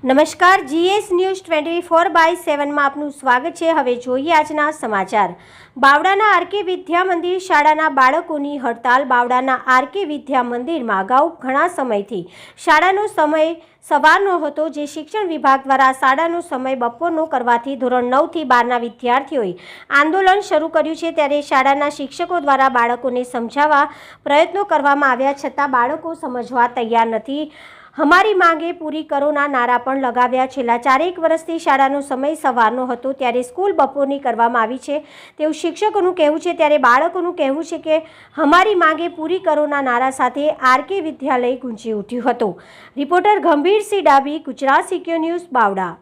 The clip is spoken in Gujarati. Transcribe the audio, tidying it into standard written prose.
નમસ્કાર, GS ન્યૂઝ 24/7 માં આપનું સ્વાગત છે। હવે જોઈએ આજના સમાચાર। બાવડાના આરકે વિદ્યા મંદિર શાળાના બાળકોની હડતાલ। બાવડાના આરકે વિદ્યા મંદિરમાં અગાઉ ઘણા સમયથી શાળાનો સમય સવારનો હતો, જે શિક્ષણ વિભાગ દ્વારા શાળાનો સમય બપોરનો કરવાથી ધોરણ 9 થી 12ના વિદ્યાર્થીઓએ આંદોલન શરૂ કર્યું છે। ત્યારે શાળાના શિક્ષકો દ્વારા બાળકોને સમજાવવા પ્રયત્નો કરવામાં આવ્યા, છતાં બાળકો સમજવા તૈયાર નથી। हमारी मांगे पूरी करोना नारा पण लगाव्या। छेल्ला 4 વર્ષથી શાળાનો સમય સવારનો હતો, ત્યારે સ્કૂલ બપોરની કરવામાં આવી છે તેવું શિક્ષકોનું કહેવું છે। ત્યારે બાળકોનું કહેવું છે કે हमारी मांगे पूरी करोना नारा સાથે આરકે વિદ્યાલય ગુંજી ઉઠ્યું હતું। Reporter ગંભીરસિંહ Dabhi, Gujarat secure news, બાવડા।